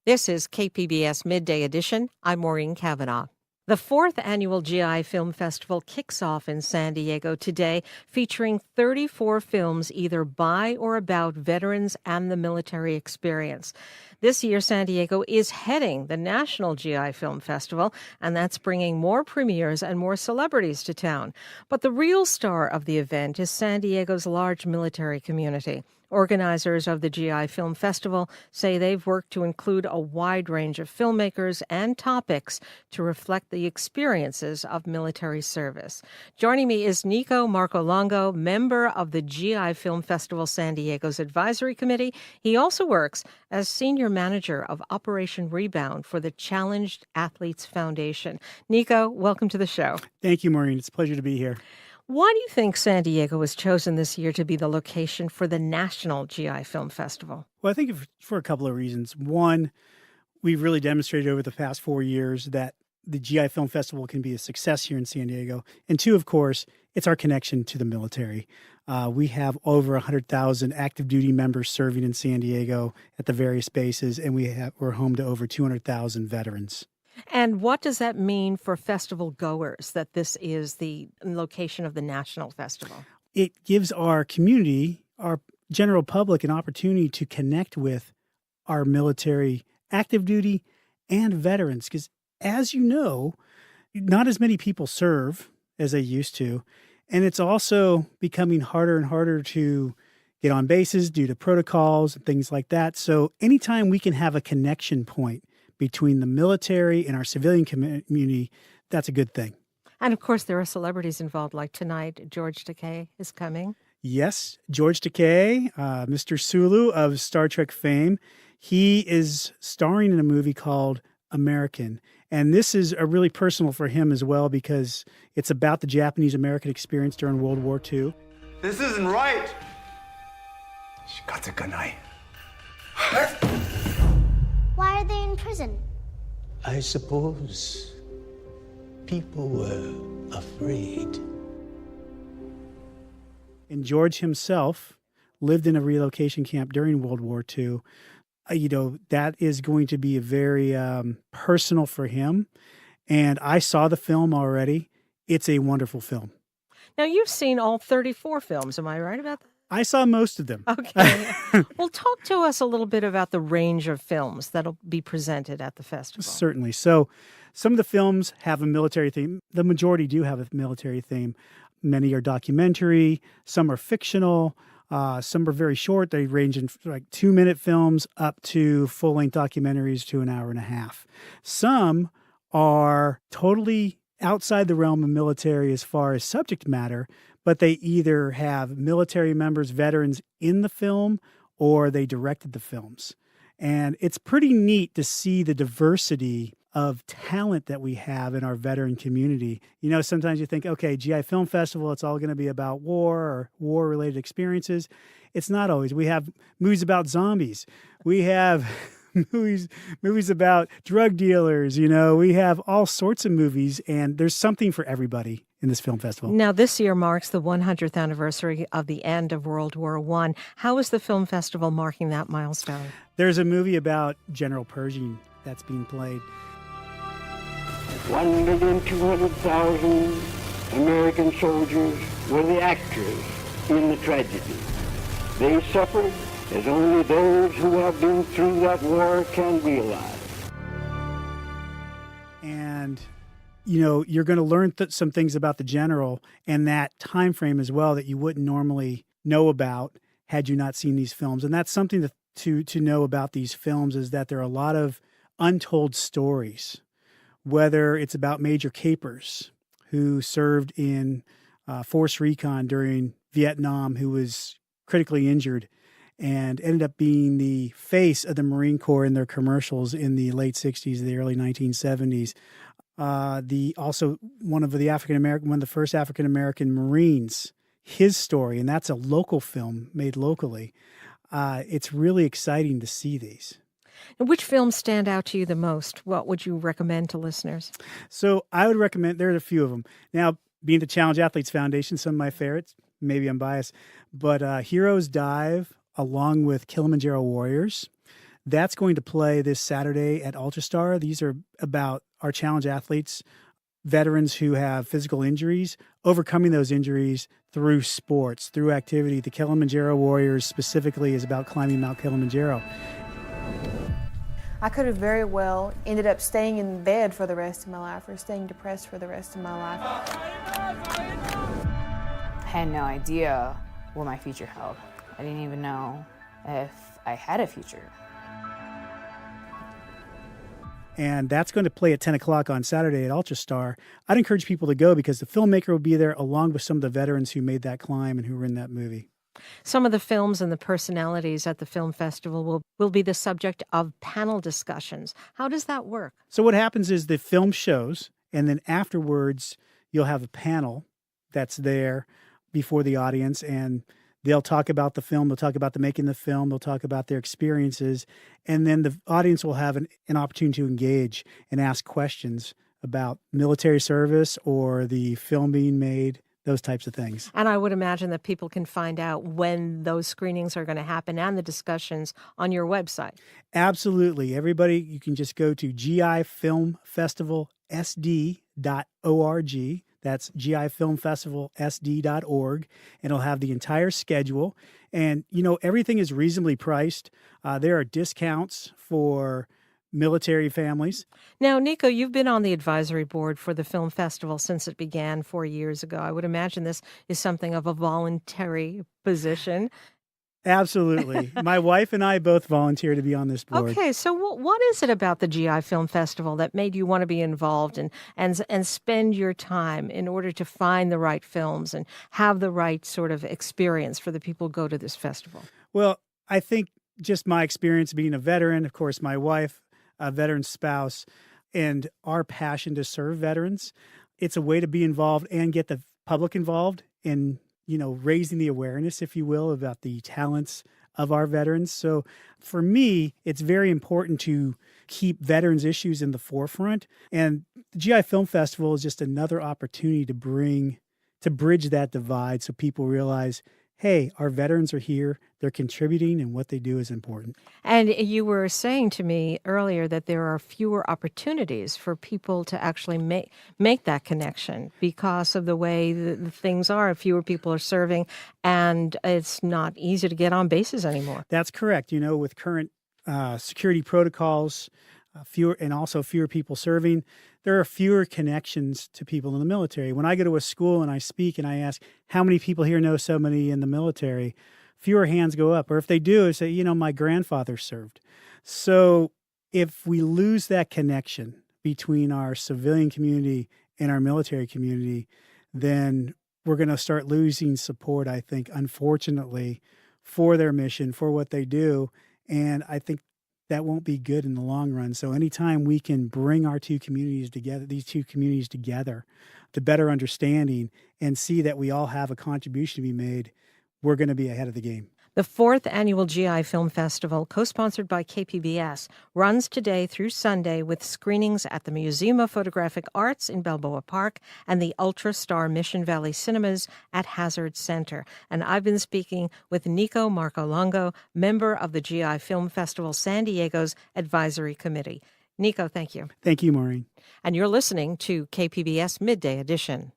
This is KPBS Midday Edition. I'm Maureen Cavanaugh. The fourth annual GI Film Festival kicks off in San Diego today, featuring 34 films either by or about veterans and the military experience. This year, San Diego is heading the National GI Film Festival, and that's bringing more premieres and more celebrities to town. But the real star of the event is San Diego's large military community. Organizers of the GI Film Festival say they've worked to include a wide range of filmmakers and topics to reflect the experiences of military service. Joining me is Nico Marcolongo, member of the GI Film Festival San Diego's Advisory Committee. He also works as Senior Manager of Operation Rebound for the Challenged Athletes Foundation. Nico, welcome to the show. Thank you, Maureen. It's a pleasure to be here. Why do you think San Diego was chosen this year to be the location for the National GI Film Festival? Well, I think for a couple of reasons. One, we've really demonstrated over the past 4 years that the GI Film Festival can be a success here in San Diego. And two, of course, it's our connection to the military. We have over 100,000 active duty members serving in San Diego at the various bases, and we're home to over 200,000 veterans. And what does that mean for festival goers, that this is the location of the National Festival? It gives our community, our general public, an opportunity to connect with our military active duty and veterans. Because as you know, not as many people serve as they used to. And it's also becoming harder and harder to get on bases due to protocols and things like that. So anytime we can have a connection point between the military and our civilian community, that's a good thing. And of course, there are celebrities involved, like tonight, George Takei is coming. Yes, George Takei, Mr. Sulu of Star Trek fame. He is starring in a movie called American. And this is a really personal for him as well because it's about the Japanese-American experience during World War II. This isn't right. Why are they in prison? I suppose people were afraid. And George himself lived in a relocation camp during World War II. That is going to be a very personal for him. And I saw the film already. It's a wonderful film. Now, you've seen all 34 films. Am I right about that? I saw most of them. Okay. Well, talk to us a little bit about the range of films that'll be presented at the festival. Certainly. So some of the films have a military theme. The majority do have a military theme. Many are documentary. Some are fictional. Some are very short. They range in like 2-minute films up to full-length documentaries to an hour and a half. Some are totally outside the realm of military as far as subject matter, but they either have military members, veterans in the film, or they directed the films. And it's pretty neat to see the diversity of talent that we have in our veteran community. Sometimes you think, okay, GI Film Festival, it's all going to be about war or war-related experiences. It's not always. We have movies about zombies. We have movies about drug dealers. We have all sorts of movies, and there's something for everybody in this film festival. Now, this year marks the 100th anniversary of the end of World War I. How is the film festival marking that milestone? There's a movie about General Pershing that's being played. 1,200,000 American soldiers were the actors in the tragedy. They suffered as only those who have been through that war can realize. And you're going to learn some things about the general and that time frame as well that you wouldn't normally know about had you not seen these films. And that's something to know about these films, is that there are a lot of untold stories, whether it's about Major Capers, who served in Force Recon during Vietnam, who was critically injured and ended up being the face of the Marine Corps in their commercials in the late 60s, the early 1970s. Also one of the first African American Marines, his story, and that's a local film made locally. It's really exciting to see these. And which films stand out to you the most? What would you recommend to listeners? So I would recommend, there are a few of them. Now, being the Challenge Athletes Foundation, some of my favorites, maybe I'm biased, but Heroes Dive, along with Kilimanjaro Warriors. That's going to play this Saturday at Ultrastar. These are about our challenge athletes, veterans who have physical injuries, overcoming those injuries through sports, through activity. The Kilimanjaro Warriors specifically is about climbing Mount Kilimanjaro. I could have very well ended up staying in bed for the rest of my life or staying depressed for the rest of my life. I had no idea what my future held. I didn't even know if I had a future. And that's going to play at 10 o'clock on Saturday at Ultrastar. I'd encourage people to go because the filmmaker will be there along with some of the veterans who made that climb and who were in that movie. Some of the films and the personalities at the film festival will be the subject of panel discussions. How does that work? So what happens is the film shows, and then afterwards you'll have a panel that's there before the audience, and they'll talk about the film, they'll talk about the making of the film, they'll talk about their experiences, and then the audience will have an opportunity to engage and ask questions about military service or the film being made, those types of things. And I would imagine that people can find out when those screenings are going to happen and the discussions on your website. Absolutely. Everybody, you can just go to gifilmfestivalsd.org. That's gifilmfestivalsd.org, and it'll have the entire schedule. And, everything is reasonably priced. There are discounts for military families. Now, Nico, you've been on the advisory board for the film festival since it began 4 years ago. I would imagine this is something of a voluntary position. Absolutely. My wife and I both volunteer to be on this board. Okay, so what is it about the GI Film Festival that made you want to be involved and spend your time in order to find the right films and have the right sort of experience for the people who go to this festival? Well, I think just my experience being a veteran, of course, my wife, a veteran spouse, and our passion to serve veterans, it's a way to be involved and get the public involved in raising the awareness, if you will, about the talents of our veterans. So for me, it's very important to keep veterans issues in the forefront. And the GI Film Festival is just another opportunity to bridge that divide so people realize, hey, our veterans are here, they're contributing, and what they do is important. And you were saying to me earlier that there are fewer opportunities for people to actually make that connection because of the way the things are. Fewer people are serving, and it's not easy to get on bases anymore. That's correct. With current security protocols, fewer people serving, there are fewer connections to people in the military. When I go to a school and I speak and I ask, how many people here know somebody in the military? Fewer hands go up. Or if they do, I say, my grandfather served. So if we lose that connection between our civilian community and our military community, then we're going to start losing support, I think, unfortunately, for their mission, for what they do. And I think that won't be good in the long run. So anytime we can bring these two communities together to better understanding and see that we all have a contribution to be made, we're going to be ahead of the game. The fourth annual GI Film Festival, co-sponsored by KPBS, runs today through Sunday with screenings at the Museum of Photographic Arts in Balboa Park and the Ultrastar Mission Valley Cinemas at Hazard Center. And I've been speaking with Nico Marcolongo, member of the GI Film Festival San Diego's Advisory Committee. Nico, thank you. Thank you, Maureen. And you're listening to KPBS Midday Edition.